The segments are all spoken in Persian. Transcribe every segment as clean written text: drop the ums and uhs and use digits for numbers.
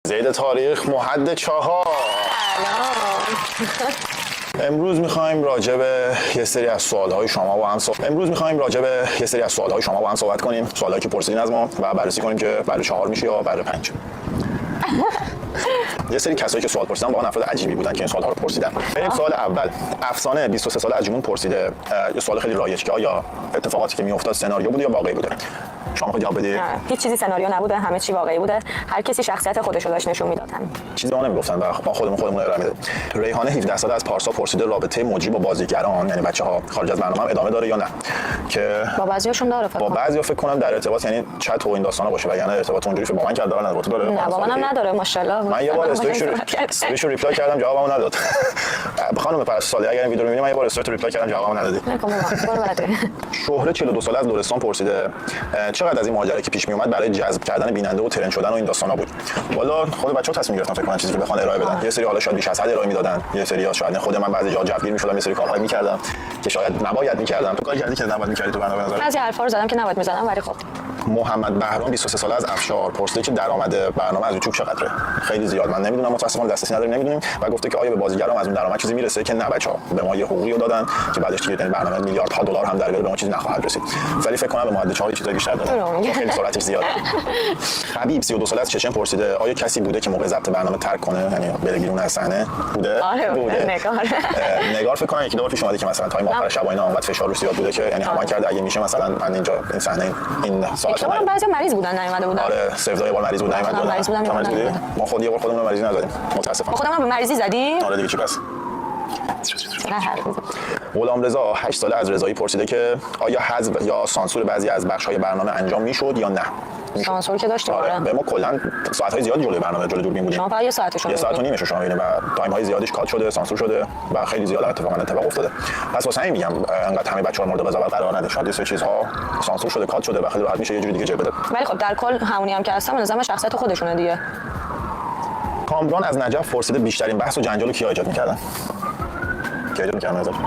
زید تاریخ محد 4. امروز می‌خوایم راجع به یه سری از سوال‌های شما با هم صحبت کنیم. سوالایی که پرسیدین از ما و بررسی کنیم که برای 4 میشه یا برای 5. یه سری کسایی که سوال پرسیدن واقعا افراد عجیبی بودن که این سوال‌ها رو پرسیدن. بریم سوال اول. افسانه 23 ساله از جمون پرسیده یه سوال خیلی رایج که آیا اتفاقاتی که میافتاد سناریو بوده یا واقعی بوده؟ شما خود جواب بدید. هیچ چیزی سناریو نبوده، همه چی واقعی بوده. هر کسی شخصیت خودش رو داشت نشون میداد. چیزی رو نمیگفتن و ما خودمون ارائه میدیم. ریحانه 17 ساله از پارسا پرسیده رابطه موجی با بازیگران، یعنی بچه‌ها خارج از برنامه ادامه داره یا نه؟ که با بعضیاشون داره فکر کنم. با بعضیا فکر کنم در ارتباط، یعنی چت و این داستانا باشه، وگرنه ارتباط اونجوری با من کرد داره نداره. داره؟ نه با منم نداره ماشاءالله. من یه بار استوریش رو ریپلای کردم جوابمو نداد. خانم پرستالی اگر این ویدیو رو می‌بینید من یه بار استوری ریپلای کردم جوابمو ندادی. شهره 42 ساله از لرستان پرسیده چقدر از این ماجرا که پیش میومد برای جذب کردن بیننده و ترند شدن و این داستانا بود؟ والا خود بچه‌ها تصمیم گرفتن فکر کنم چیزی رو بخوان ارائه بدن. یه سری حالا شاید بیش از حد ارائه میدادن، یه سری شاید خود من بعضی جا جوگیر میشدم، یه سری کارهای میکردم که شاید نباید میکردم. تو کاری کردی که نباید میکردی تو برنامه نظر. بعضی حرفا رو زدم که نباید میزدم ولی خب. محمد بهرام 23 ساله از افشار پرسیده که درآمد برنامه از یوتیوب چقدره؟ خیلی زیاد، من نمیدونم، متأسفانه دسترسی نداریم نمیدونیم. و گفته که آیا به بازیگران از اون درآمد چیزی میرسه که نه بچه‌ها به ما یه حقوقی رو دادن که بعدش دیگه این برنامه میلیاردها دلار هم در بیاره به ما چیزی نخواهد رسید. ولی فکر کنم به ماده 4 چیزای بیشتر دادن. خیلی سرعتش زیاده. حبیب 32 ساله از چشم پرسیده آیا کسی بوده که موقع ضبط برنامه ترک کنه، یعنی بره بیرون از صحنه؟ بوده؟ بوده. نگار فکر کنم یکی دو بار پیش اومده که مثلا تایم آخر شب اینا اونقدر فشار روش زیاد بوده که یعنی همان کرده اگه میشه مثلا من اینجا این صحنه این ساعت من بعضی مریض بودن نیومده بودن. آره سفدا یه بار مریض بود نیومد. ما خود یه بار خودمون مریضی نزدیم متاسفانه. خودمون به مریضی زدی؟ آره دیگه چی پس. غلامرضا 8 ساله از رضایی پرسیده که آیا حذف یا سانسور بعضی از بخش‌های برنامه انجام میشد یا نه؟ سانسور که داشتیم. آره به ما کلا ساعت‌های زیادی جلوی برنامه جلوی دوربین بودیم. شما فقط یه ساعتشون. یه ساعت و نیمش شما می‌بینید و تایم‌های زیادیش کات شده، سانسور شده و خیلی زیاد اتفاق افتاده. پس واسه همین میگم انقدر همه بچه‌ها مورد قضاوت قرار نده. شاید یه سری چیزها سانسور شده، کات شده و خیلی راحت میشه یه جوری دیگه جلوه بده. ولی خب در کل همونی هم که هستم به نظر من شخصیت خودشونه دیگه. کامران از نجف پرسیده بیشترین بحث و جنجال کیا ایجاد می‌کردن؟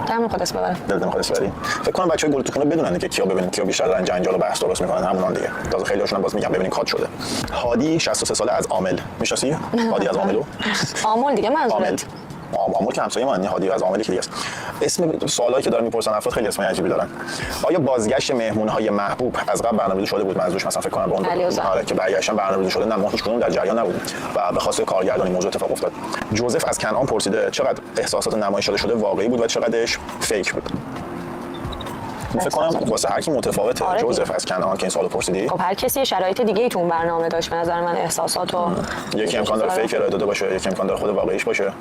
تمام خودت ببره. دلم خودت ببری. فکر کنم بچه‌های گل تو خونه بدونن که کیا ببینن کیا بیشتر دارن جنجال و بحث درست میکنن همونان دیگه. تازه خیلی‌هاشون هم باز میگم ببینین کات شده. هادی 63 ساله از عامل. میشناسی؟ هادی از عاملو؟ عامل دیگه منظورت. عامل که همسایه من، هادی از عاملی که دیگه است. اسم سوالایی که دارن میپرسن افراد خیلی اسمای عجیبی دارن. آیا بازگشت مهمون‌های محبوب از قبل برنامه‌ریزی شده بود؟ منظورش مثلا فکر کنم به اون که برگشتن برنامه‌ریزی شده، نه ما هیچ کدوم در جریان نبود و به خاطر کارگردانی موضوع اتفاق افتاد. جوزف از کنعان پرسیده چقدر احساسات نمایش شده واقعی بود و چقدرش فیک بود؟ فکر کنم واسه هر کی متفاوته. آره جوزف از کنعان که این سوالو پرسیدی. خب هر کسی شرایط دیگه‌ای تو اون برنامه داشت به نظر من احساسات و یکی امکان داره فیک ارائه داده باشه، یکی امکان داره خود واقعیش باشه.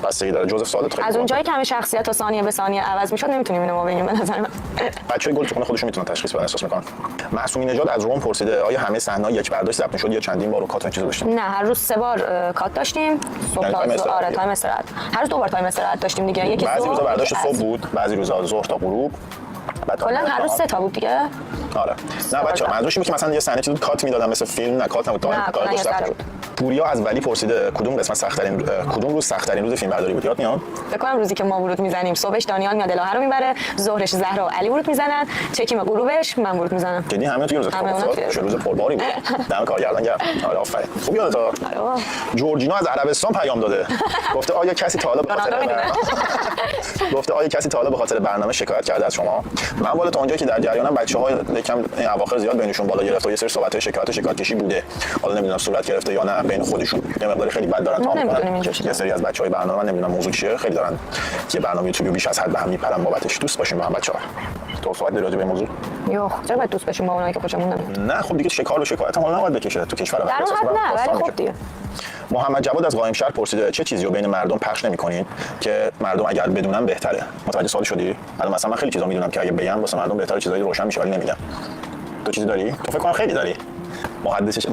بستگی داره. جوزف سوالت خیلی از اونجایی که همه شخصیت تا ثانیه به ثانیه عوض میشد نمیتونیم اینو ما بگیم به نظر من. بچه‌های گل تو خونه خودشون میتونن تشخیص بدن احساس میکنن. معصومی نژاد از روم پرسیده آیا همه صحنه‌ها یک برداشت ضبط میشد یا چندین بار کات چیزا داشتیم؟ نه هر روز 3 بار کات داشتیم. صبح آره تایم استراحت. هر روز 2 بار تایم استراحت داشتیم دیگه. یکی بعضی روزا برداشت صبح بود، بعضی روزا ظهر تا غروب. کلا هر روز 3 تا بود دیگه. آره. نه بچه‌ها منظورش اینه که مثلا یه صحنه چیزو کات میدادن مثل فیلم، نه کات نبود تا پوریا از ولی پرسیده کدوم قسمت سخت‌ترین کدوم روز سخت‌ترین روز فیلمبرداری بود؟ یاد میاد؟ فکر کنم روزی که ما ورود میزنیم، صبحش دانیال میاد الهه رو میبره، ظهرش زهرا و علی ورود میزنن، چکیم غروبش من ورود میزنم. جدی همه تو روز پرباری بود. دم کارگردان گرم. آره آفرین. خوب یادت جورجینا از عربستان پیام داده. گفته آیا کسی تا حالا به خاطر برنامه شکایت کرده از شما؟ من والا تا اونجایی که در جریانم بچه‌ها یکم این اواخر زیاد بینشون بالا گرفت و یه سری صحبت‌های شکایت کشی بوده. حالا نمیدونم صورت گرفته یا نه بین خودشون. یه مقدار خیلی بد دارن تا میکنن. یه سری از بچه‌های برنامه من نمیدونم موضوع چیه خیلی دارن یه برنامه یوتیوبی بیش از حد به هم میپرن بابتش. دوست باشیم با هم بچه‌ها. تو صحبت راجع به موضوع؟ یو چرا باید دوست باشیم با اونایی که خوشمون نمیاد؟ نه خب دیگه شکار و شکایت هم نباید بکشه تو کشور در نه ولی خب دیگه. محمد جواد از قائمشهر پرسیده چه چیزی رو بین مردم پخش نمی‌کنین که مردم اگر بدونن بهتره؟ متوجه سوال شدی؟ الان مثلا من خیلی چیزا میدونم که اگه بگم واسه مردم بهتره چیزایی روشن میشه ولی نمیگم. تو چیزی داری؟ تو فکر کنم خیلی داری. محدث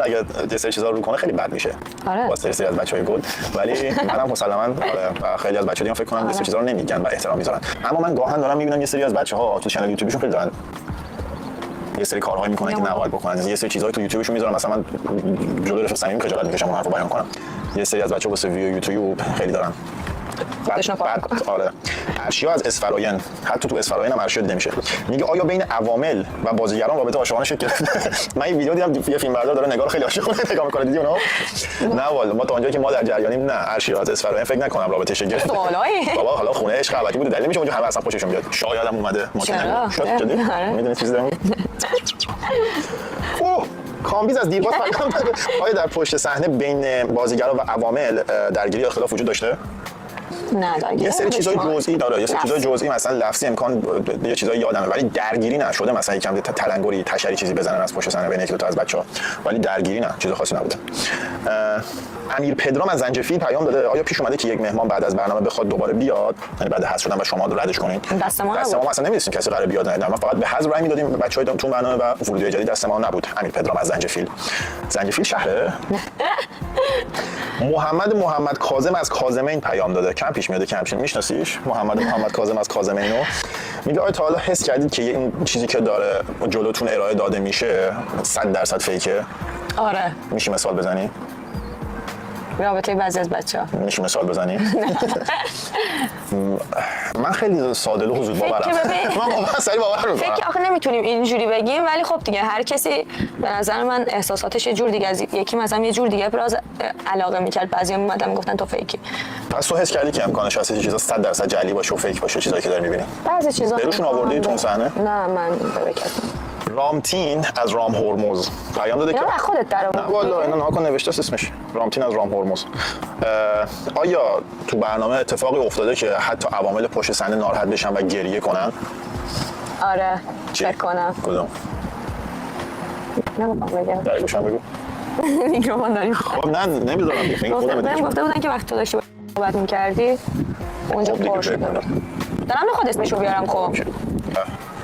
اگه یه سری چیزا رو کنه خیلی بد میشه. آره. واسه سری از بچهای گل ولی منم مسلماً آره خیلی از بچه‌ها فکر کنم یه سری چیزا رو نمیگن و احترام میذارن. اما من گاهن دارم میبینم یه سری از بچه‌ها تو کانال یوتیوبشون خیلی دارن یه سری کارهایی میکنن که نباید بکنن. یه سری چیزایی تو یوتیوبشون میذارن مثلا من جلوی رفیق صمیم خجالت میکشم اون حرفو بیان کنم. یه سری از بچه‌ها واسه ویدیو یوتیوب خیلی دارن خودشون کار میکنن. آره ارشیا از اسفراین، حتی تو اسفراین هم ارشیا دیده میشه. میگه آیا بین عوامل و بازیگران رابطه عاشقانه شکل گرفته؟ من این ویدیو دیدم یه فیلم بردار داره نگار خیلی عاشقانه نگاه میکنه، دیدی اونو؟ نه والا ما تا اونجایی که ما در جریانیم نه، ارشیا از اسفراین فکر نکنم رابطه شکل گرفته. بابا حالا خونه عشق البته بوده، دلیل میشه اونجا همه اصلا خوششون بیاد. شاید هم اومده ممکنه شد میدونی چیزی دارم. اوه کامبیز از دیرباز پیام داده. آیا در پشت صحنه بین بازیگرا و عوامل درگیری یا اختلاف وجود داشته؟ نه درگیری. یه سری چیزای جزئی داره، یه سری چیزای جزئی مثلا لفظی امکان یه چیزای یادمه ولی درگیری نشده، مثلا یکم تلنگری تشری چیزی بزنن از پشت صحنه بین یک دو تا از بچه‌ها، ولی درگیری نه، چیز خاصی نبوده. امیر پدرام از زنجفیل پیام داده آیا پیش اومده که یک مهمان بعد از برنامه بخواد دوباره بیاد، یعنی بعد حذف شدن و شما ردش کنین؟ دست ما مثلا نمی‌دونستیم کسی قراره بیاد، نه ما فقط به حذف رای میدادیم بچه‌های تو برنامه و ورودی جدید دست ما نبود. امیر پدرام از زنجفیل. زنجفیل شهره؟ محمد کاظم از کاظمین پیام داده، کم پیش میاد کم میشناسیش؟ محمد کاظم از کاظمینو میگه آیا تا حالا حس کردید که این چیزی که داره جلوتون ارائه داده میشه 100% فیکه؟ آره. میشه مثال بزنی؟ رابطه بعضی از بچه‌ها. میشه مثال بزنی؟ من خیلی ساده و حضور باورم. من واقعا سریع باور می‌کنم. فکر آخه نمیتونیم اینجوری بگیم، ولی خب دیگه هر کسی به نظر من احساساتش یه جور دیگه از یکی، مثلا یه جور دیگه ابراز علاقه میکرد، بعضیا اومدن میگفتن تو فیکی. پس تو حس کردی که امکانش هست چیزا 100% جعلی باشه و فیک باشه چیزایی که داری می‌بینی؟ بعضی چیزا بروشون آوردی تو صحنه؟ نه من ببکم. رامتین از رام هرمز پیام داده که نه خودت در نه والا اینا ناکن نوشته اسمش رامتین از رام هرمز. آیا تو برنامه اتفاقی افتاده که حتی عوامل پشت صحنه ناراحت بشن و گریه کنن؟ آره فکر کنم. کدوم؟ نمی‌خوام بگم. در گوشم بگو. میکروفون داریم. خب نه نمیذارم دیگه. خودم گفته بودن که وقتی تو داشتی صحبت می‌کردی اونجا پر شده. دارم به خود اسمشو بیارم. خب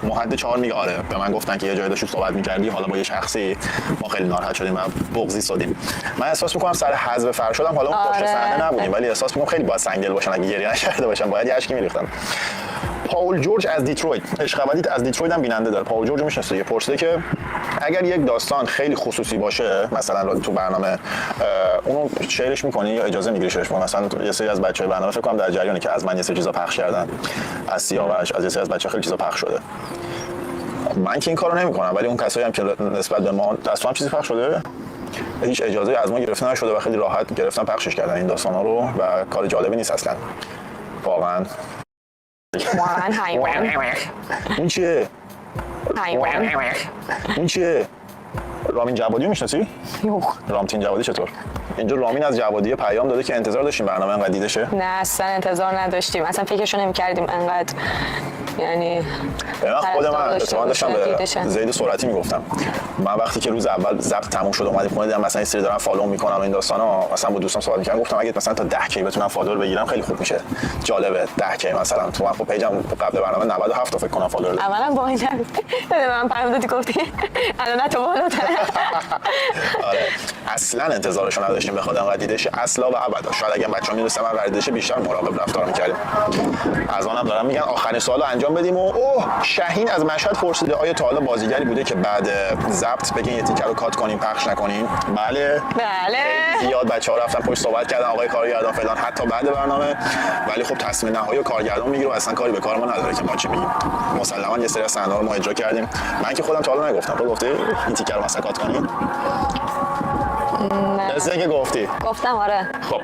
محد 4 میگه آره به من گفتن که یه جایی داشتی صحبت می‌کردی، حالا با یه شخصی ما خیلی ناراحت شدیم و بغضی شدیم. من احساس می‌کنم سر حذف فرشادم حالا اون پشت صحنه نبودیم، ولی احساس می‌کنم خیلی باید سنگدل باشن اگه گریه نکرده باشن، باید یه اشکی می‌ریختن. پاول جورج از دیترویت، عشق ابدیت از دیترویت هم بیننده داره. پاول جورج میشناسه، یه پرسیده که اگر یک داستان خیلی خصوصی باشه مثلا تو برنامه اونو شیرش می‌کنی یا اجازه می‌گیری شیرش کنی؟ مثلا یه سری از بچه‌های برنامه فکر کنم در جریانی که از من یه سری چیزا پخش کردن، از سیاوش از یه سری از بچه‌ها خیلی چیزا پخش شده. من که این کارو نمی‌کنم، ولی اون کسایی هم که نسبت به ما دستم چیزی پخش شده هیچ اجازه از ما گرفته نشده و خیلی راحت گرفتن پخشش کردن این داستانا رو و کار جالبی نیست اصلا واقعا. حیوان. این چیه؟ حیوان. این چیه؟ رامین جوادی رو میشناسی؟ رامتین جوادی چطور؟ اینجا رامین از جوادی پیام داده که انتظار داشتیم برنامه انقدر دیده شه؟ نه اصلا انتظار نداشتیم، اصلا فکرشو نمی‌کردیم انقدر، یعنی من خود من اتفاقا داشتم به زید سرعتی میگفتم من وقتی که روز اول ضبط تموم شد اومدیم خونه دیدم مثلا یه سری دارن فالو میکنن و این داستانا، مثلا با دوستام صحبت می‌کردم گفتم اگه مثلا تا 10 کی بتونم فالوور بگیرم خیلی خوب میشه، جالبه 10 کی مثلا تو من خب پیجم قبل برنامه 97 تا فکر کنم فالوور داشت. اولا با این من پیام دادی گفتی الان تو بالاتر. آره اصلا انتظارشو نداشتیم بخواد انقدر دیده شه اصلا و ابدا. شاید اگه بچه‌ها می‌دونستن من ورده شه بیشتر مراقب رفتار می‌کردیم. از اونم دارم میگن آخرین سوالو انجام بدیم و اوه شاهین از مشهد پرسیده آیا تا حالا بازیگری بوده که بعد ضبط بگین یه تیکر رو کات کنیم پخش نکنیم؟ بله زیاد بچه‌ها رفتن پشت صحبت کردن آقای کارگردان فلان حتی بعد برنامه، ولی خب تصمیم نهایی کارگردان میگیره و اصلا کاری به کار ما نداره که ما چی بگیم. مسلماً یه سری از صحنه‌ها رو ما اجرا کردیم. من که خودم تا حالا نگفتم، تو گفتی این تیکر رو مثلا کات کنیم؟ نه که گفتی؟ گفتم آره. خب